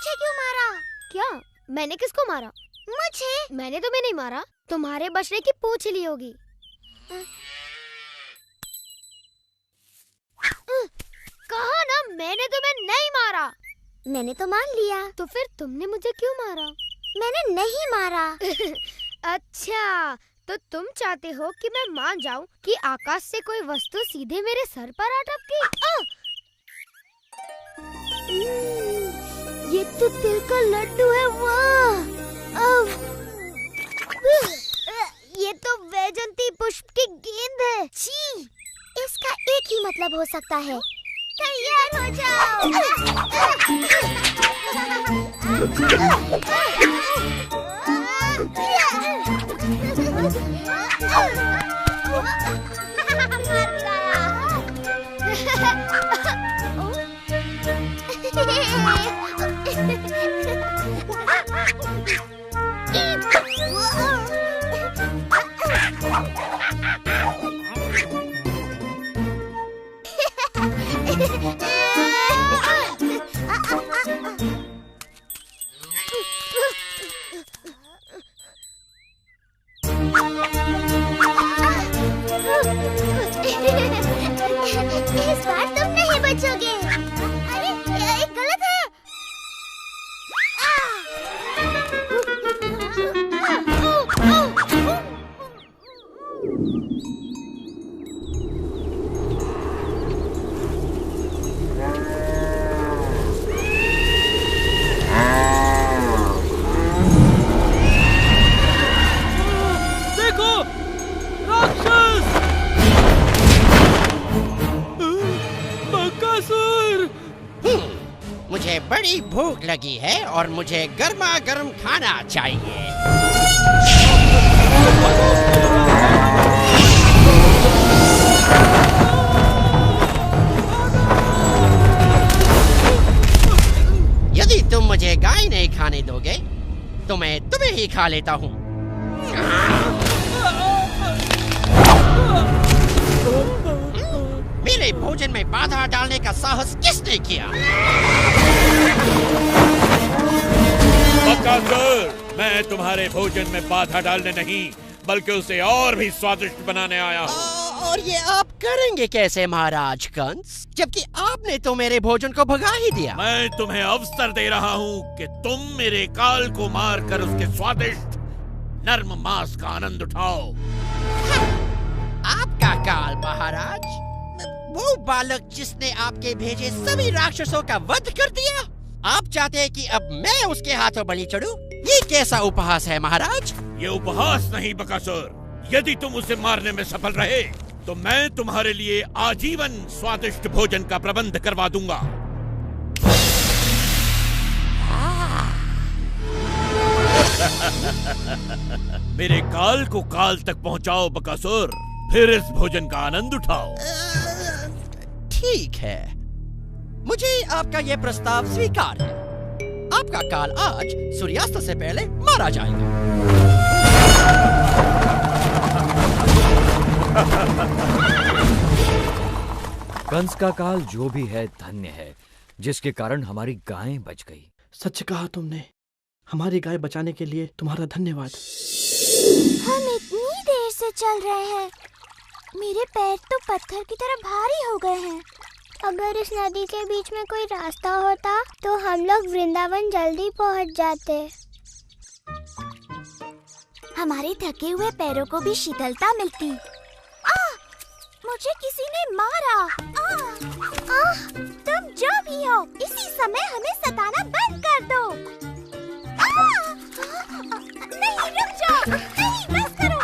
मुझे क्यों मारा? क्या? मैंने किसको मारा? मुझे। मैंने तुम्हें नहीं मारा, तुम्हारे बछड़े की पूंछ ली होगी। कहा ना मैंने तुम्हें नहीं मारा। मैंने तो मान लिया। तो फिर तुमने मुझे क्यों मारा? मैंने नहीं मारा। अच्छा, तो तुम चाहते हो कि मैं मान जाऊं कि आकाश से कोई वस्तु सीधे मेरे सर पर आ टपकी? ये तो तिल का लड्डू है। वाह! ये तो वैजंती पुष्प की गेंद है। छी! इसका एक ही मतलब हो सकता है। तैयार हो जाओ। इस बार तुम नहीं बचोगे। अरे ये गलत है। देखो, राक्षस! बकासुर! मुझे बड़ी भूख लगी है और मुझे गर्मा गर्म खाना चाहिए। यदि तुम मुझे गाय नहीं खाने दोगे तो मैं तुम्हें ही खा लेता हूँ। मेरे भोजन में बाधा डालने का साहस किसने किया? बकासुर, मैं तुम्हारे भोजन में बाधा डालने नहीं बल्कि उसे और भी स्वादिष्ट बनाने आया हूँ। और ये आप करेंगे कैसे महाराज कंस, जबकि आपने तो मेरे भोजन को भगा ही दिया। मैं तुम्हें अवसर दे रहा हूँ कि तुम मेरे काल को मारकर उसके स्वादिष्ट नर्म मांस का आनंद उठाओ। आपका काल महाराज? वो बालक जिसने आपके भेजे सभी राक्षसों का वध कर दिया? आप चाहते हैं कि अब मैं उसके हाथों बलि चढ़ूं? ये कैसा उपहास है महाराज? ये उपहास नहीं बकासुर। यदि तुम उसे मारने में सफल रहे तो मैं तुम्हारे लिए आजीवन स्वादिष्ट भोजन का प्रबंध करवा दूंगा। मेरे काल को काल तक पहुंचाओ बकासुर, फिर इस भोजन का आनंद उठाओ। ठीक है, मुझे आपका ये प्रस्ताव स्वीकार है। आपका काल आज सूर्यास्त से पहले मारा जाएगा। कंस का काल जो भी है धन्य है, जिसके कारण हमारी गायें बच गई। सच कहा तुमने। हमारी गाय बचाने के लिए तुम्हारा धन्यवाद। हम इतनी देर से चल रहे हैं, मेरे पैर तो पत्थर की तरह भारी हो गए हैं। अगर इस नदी के बीच में कोई रास्ता होता तो हम लोग वृंदावन जल्दी पहुंच जाते। हमारे थके हुए पैरों को भी शीतलता मिलती। मुझे किसी ने मारा। तुम जो भी हो, इसी समय हमें सताना बंद कर दो। नहीं, रुक जाओ। नहीं, बस करो।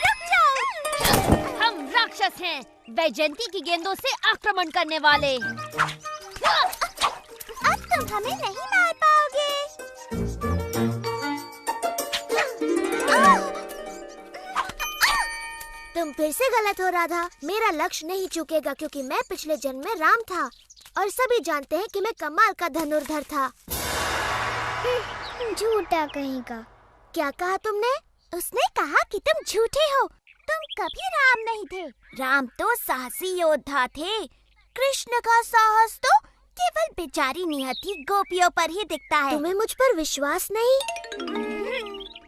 रुक जाओ। हम राक्षस हैं, वैजयंती की गेंदों से आक्रमण करने वाले। अब तुम हमें नहीं मार पाओगे। तुम फिर से गलत हो राधा। मेरा लक्ष्य नहीं चूकेगा क्योंकि मैं पिछले जन्म में राम था और सभी जानते हैं कि मैं कमाल का धनुर्धर था। झूठा कहीं का। क्या कहा तुमने? उसने कहा कि तुम झूठे हो। तुम कभी राम नहीं थे। राम तो साहसी योद्धा थे। कृष्ण का साहस तो केवल बेचारी नियति गोपियों पर ही दिखता है। तुम्हें मुझ पर विश्वास नहीं?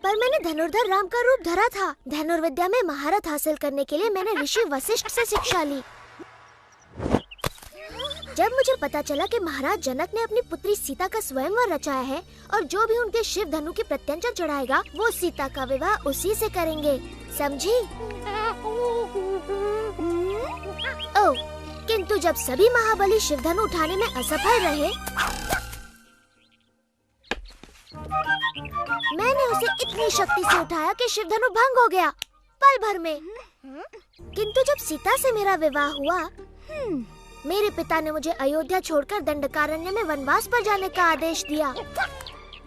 पर मैंने धनुर्धर राम का रूप धरा था। धनुर्विद्या में महारत हासिल करने के लिए मैंने ऋषि वशिष्ठ से शिक्षा ली। जब मुझे पता चला कि महाराज जनक ने अपनी पुत्री सीता का स्वयंवर रचाया है और जो भी उनके शिव धनु की प्रत्यंचा चढ़ाएगा वो सीता का विवाह उसी से करेंगे, समझी? ओह, किंतु जब सभी महाबली शिव धनु उठाने में असफल रहे, मैंने उसे इतनी शक्ति से उठाया कि शिव धनु भंग हो गया पल भर में। किंतु जब सीता से मेरा विवाह हुआ, मेरे पिता ने मुझे अयोध्या छोड़कर दंडकारण्य में वनवास पर जाने का आदेश दिया।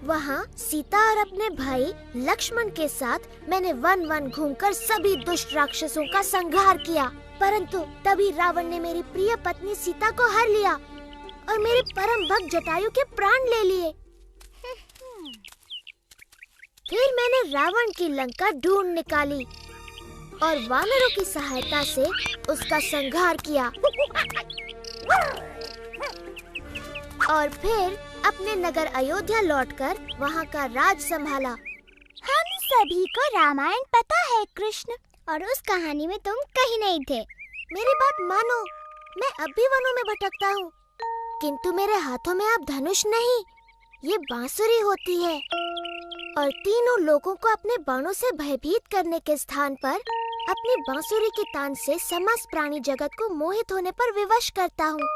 वहाँ सीता और अपने भाई लक्ष्मण के साथ मैंने वन घूमकर सभी दुष्ट राक्षसों का संहार किया। परंतु तभी रावण ने मेरी प्रिय पत्नी सीता को हर लिया और मेरे परम भक्त जटायु के प्राण ले लिए। फिर मैंने रावण की लंका ढूंढ निकाली और वानरों की सहायता से उसका संहार किया और फिर अपने नगर अयोध्या लौटकर वहाँ का राज संभाला। हम सभी को रामायण पता है कृष्ण, और उस कहानी में तुम कहीं नहीं थे। मेरी बात मानो, मैं अब भी वनों में भटकता हूँ, किंतु मेरे हाथों में अब धनुष नहीं, ये बांसुरी होती है और तीनों लोगों को अपने बाणों से भयभीत करने के स्थान पर अपनी बांसुरी की तान से समस्त प्राणी जगत को मोहित होने पर विवश करता हूँ।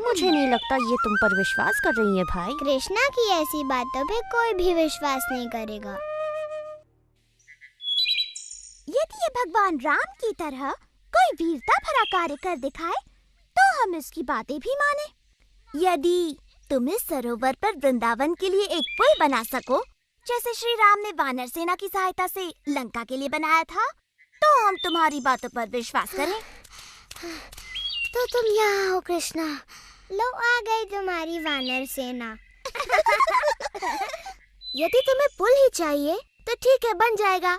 मुझे नहीं लगता ये तुम पर विश्वास कर रही है भाई। कृष्णा की ऐसी बातों पे कोई भी विश्वास नहीं करेगा। यदि ये भगवान राम की तरह कोई वीरता भरा कार्य कर दिखाए तो हम इसकी बातें भी माने। यदि तुम इस सरोवर पर वृंदावन के लिए एक पुल बना सको, जैसे श्री राम ने वानर सेना की सहायता से लंका के लिए बनाया था, तो हम तुम्हारी बातों पर विश्वास करें। तो तुम यहाँ हो कृष्णा। लो आ गई तुम्हारी वानर सेना। यदि तुम्हें पुल ही चाहिए तो ठीक है, बन जाएगा।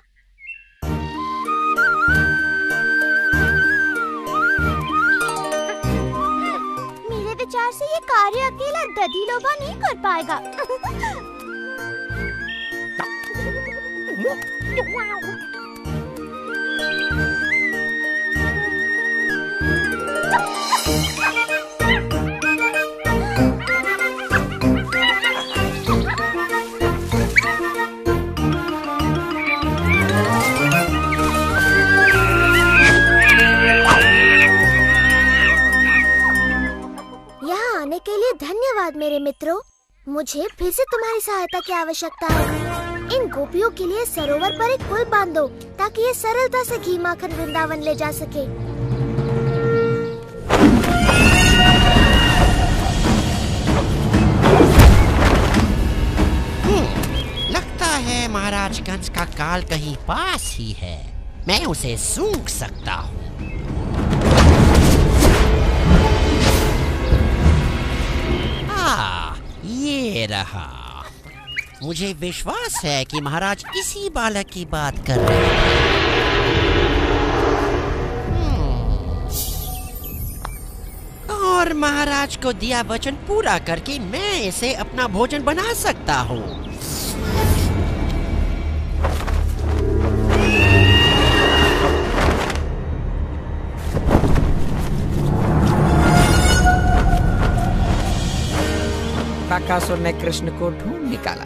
मेरे विचार से ये कार्य अकेला दधिलोभा नहीं कर पाएगा। के लिए धन्यवाद मेरे मित्रों। मुझे फिर से तुम्हारी सहायता की आवश्यकता है। इन गोपियों के लिए सरोवर पर एक पुल बांध दो ताकि ये सरलता से घी माखन वृंदावन ले जा सके। लगता है महाराज कंस का काल कहीं पास ही है। मैं उसे सूंघ सकता हूँ। ये रहा। मुझे विश्वास है कि महाराज इसी बालक की बात कर रहे हैं। और महाराज को दिया वचन पूरा करके मैं इसे अपना भोजन बना सकता हूँ। बकासुर ने कृष्ण को ढूंढ निकाला।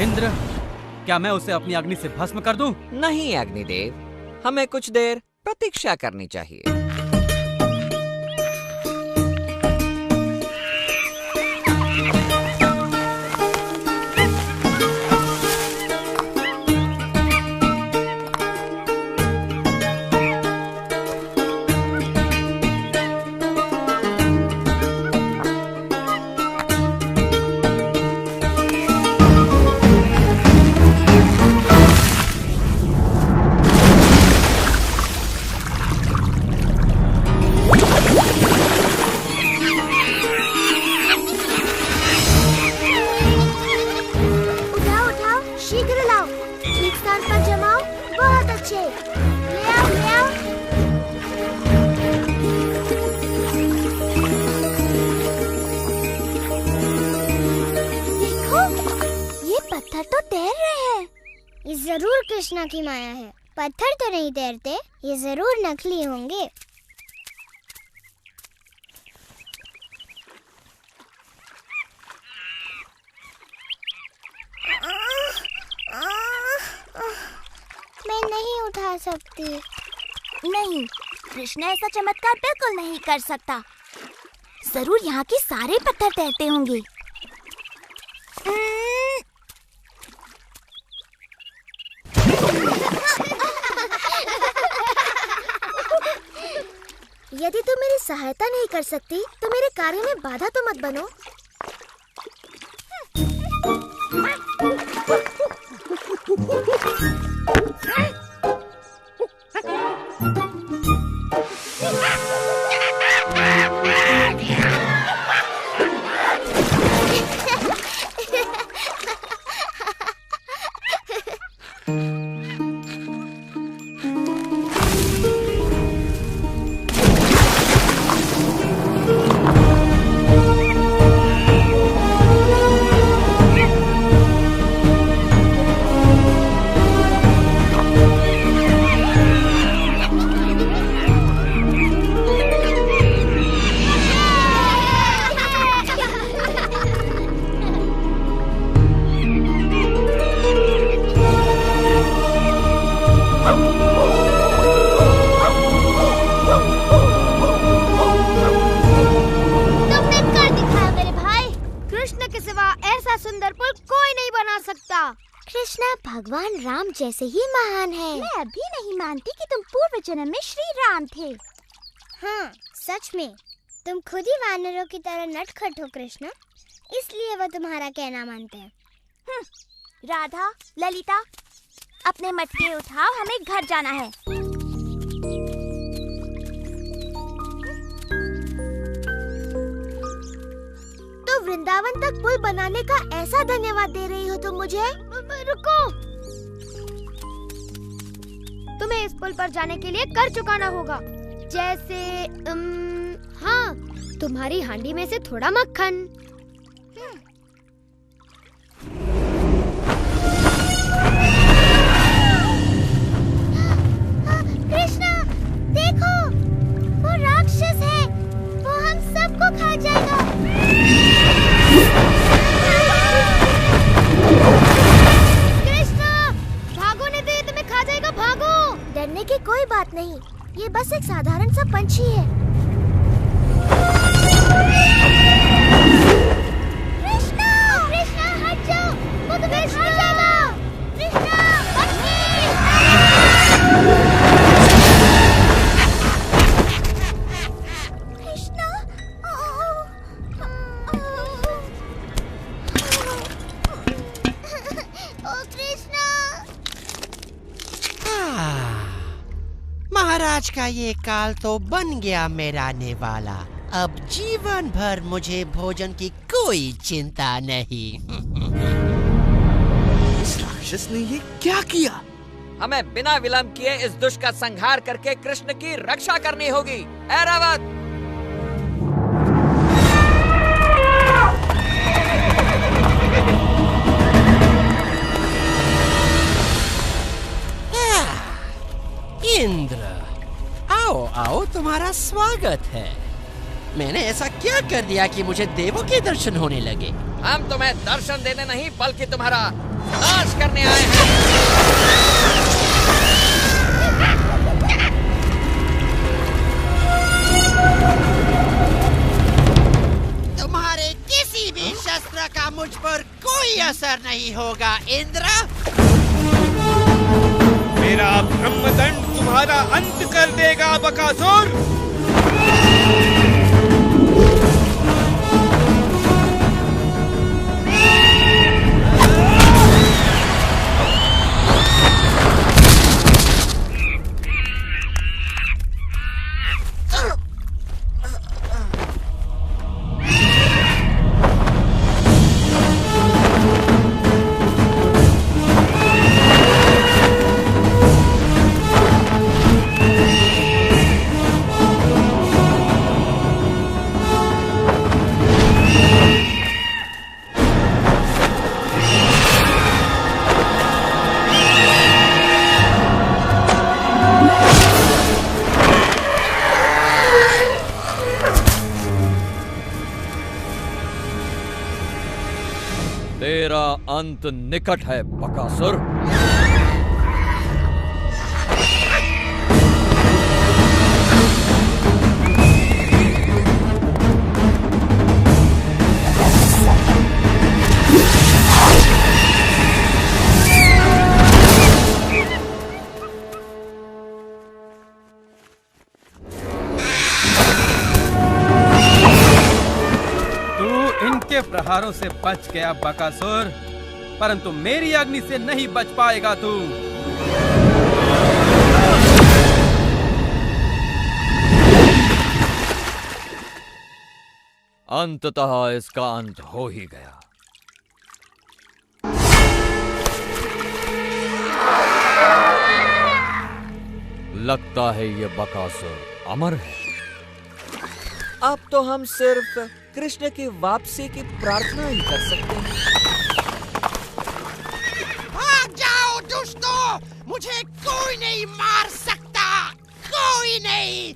इंद्र, क्या मैं उसे अपनी अग्नि से भस्म कर दूं? नहीं अग्निदेव, हमें कुछ देर प्रतीक्षा करनी चाहिए। ये जरूर कृष्णा की माया है। पत्थर तो नहीं तैरते, ये जरूर नकली होंगे। मैं नहीं उठा सकती। नहीं, कृष्णा ऐसा चमत्कार बिल्कुल नहीं कर सकता। जरूर यहाँ के सारे पत्थर तैरते होंगे। यदि तुम मेरी सहायता नहीं कर सकती तो मेरे कार्य में बाधा तो मत बनो। भगवान राम जैसे ही महान है। मैं अभी नहीं मानती कि तुम पूर्व जन्म में श्री राम थे। हाँ, सच में तुम खुद ही वानरों की तरह नटखट हो कृष्ण, इसलिए वो तुम्हारा कहना मानते हैं। राधा, ललिता, अपने मटके उठाओ, हमें घर जाना है। तो वृंदावन तक पुल बनाने का ऐसा धन्यवाद दे रही हो तुम मुझे? रुको, तुम्हें इस पुल पर जाने के लिए कर चुकाना होगा। जैसे हाँ, तुम्हारी हांडी में से थोड़ा मक्खन। कृष्णा, देखो, वो राक्षस है, वो हम सबको खा जाएगा। कृष्णा, भागो नहीं तो ये तुम्हें खा जाएगा, भागो। डरने की कोई बात नहीं, ये बस एक साधारण सा पंछी है। कृष्णा, कृष्णा हट जाओ, वो तुम्हें खा जाएगा। कृष्णा, कृष्णा, ओ कृष्णा। महाराज का ये काल तो बन गया मेरा नेवाला। अब जीवन भर मुझे भोजन की कोई चिंता नहीं। इस राक्षस ने ये क्या किया? हमें बिना विलंब किए इस दुष्ट का संहार करके कृष्ण की रक्षा करनी होगी। ऐरावत! इंद्र, आओ आओ, तुम्हारा स्वागत है। मैंने ऐसा क्या कर दिया कि मुझे देवों के दर्शन होने लगे? हम तुम्हें दर्शन देने नहीं बल्कि तुम्हारा नाश करने आए हैं। तुम्हारे किसी भी शस्त्र का मुझ पर कोई असर नहीं होगा इंद्र। मेरा ब्रह्मदंड तुम्हारा अंत कर देगा बकासुर। तेरा अंत निकट है बकासुर। इनके प्रहारों से बच गया बकासुर, परंतु मेरी अग्नि से नहीं बच पाएगा तू। अंततः इसका अंत हो ही गया। लगता है ये बकासुर अमर है। अब तो हम सिर्फ कृष्ण की वापसी की प्रार्थना ही कर सकते हैं। भाग जाओ दुष्टों, मुझे कोई नहीं मार सकता, कोई नहीं।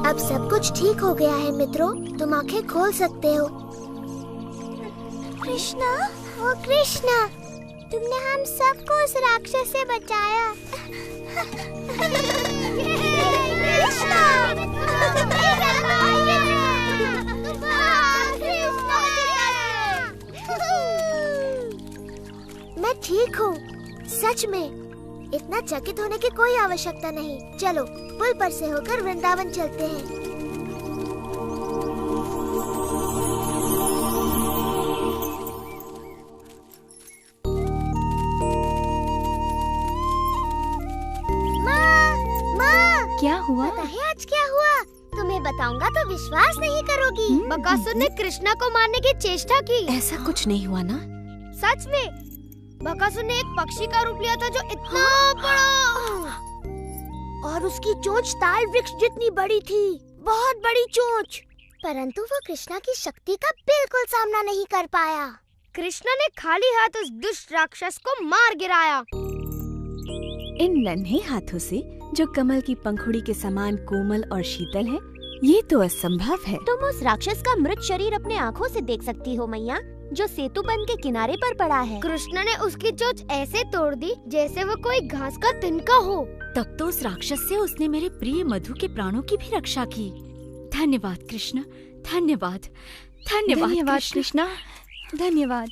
अब सब कुछ ठीक हो गया है मित्रों, तुम आंखें खोल सकते हो। कृष्णा, ओ कृष्णा, तुमने हम सबको उस राक्षस से बचाया। कृष्णा, मैं ठीक हूँ, सच में। इतना चकित होने की कोई आवश्यकता नहीं। चलो पुल पर से होकर वृंदावन चलते हैं। माँ, क्या हुआ? पता है आज क्या हुआ? तुम्हें बताऊंगा तो विश्वास नहीं करोगी। बकासुर ने कृष्णा को मारने की चेष्टा की। ऐसा कुछ नहीं हुआ ना? सच में बकासुर ने एक पक्षी का रूप लिया था जो इतना बड़ा, और उसकी चोंच ताल वृक्ष जितनी बड़ी थी, बहुत बड़ी चोंच। परंतु वो कृष्णा की शक्ति का बिल्कुल सामना नहीं कर पाया। कृष्णा ने खाली हाथ उस दुष्ट राक्षस को मार गिराया। इन नन्हे हाथों से जो कमल की पंखुड़ी के समान कोमल और शीतल है, ये तो असंभव है। तुम उस राक्षस का मृत शरीर अपने आँखों से देख सकती हो मैया, जो सेतु बंध के किनारे पर पड़ा है। कृष्ण ने उसकी चोंच ऐसे तोड़ दी जैसे वो कोई घास का तिनका हो। तब तो उस राक्षस से उसने मेरे प्रिय मधु के प्राणों की भी रक्षा की। धन्यवाद कृष्ण, धन्यवाद, धन्यवाद कृष्णा, धन्यवाद।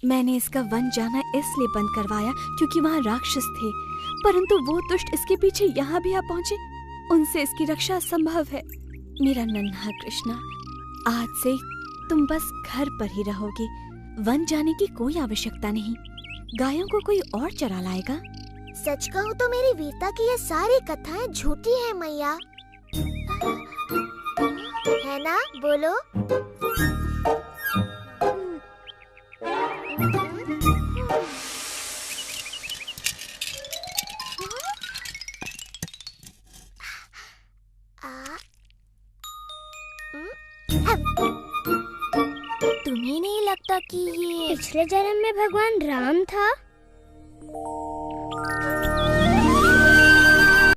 मैंने इसका वन जाना इसलिए बंद करवाया क्योंकि वहाँ राक्षस थे, परंतु वो दुष्ट इसके पीछे यहाँ भी आ पहुँचे। उनसे इसकी रक्षा संभव है। मेरा नन्हा कृष्णा, आज से तुम बस घर पर ही रहोगे। वन जाने की कोई आवश्यकता नहीं। गायों को कोई और चरा लाएगा। सच कहूँ तो मेरी वीरता की ये सारी कथाएं झूठी हैं मैया, है ना? बोलो। तुम्हें नहीं लगता कि ये पिछले जन्म में भगवान राम था?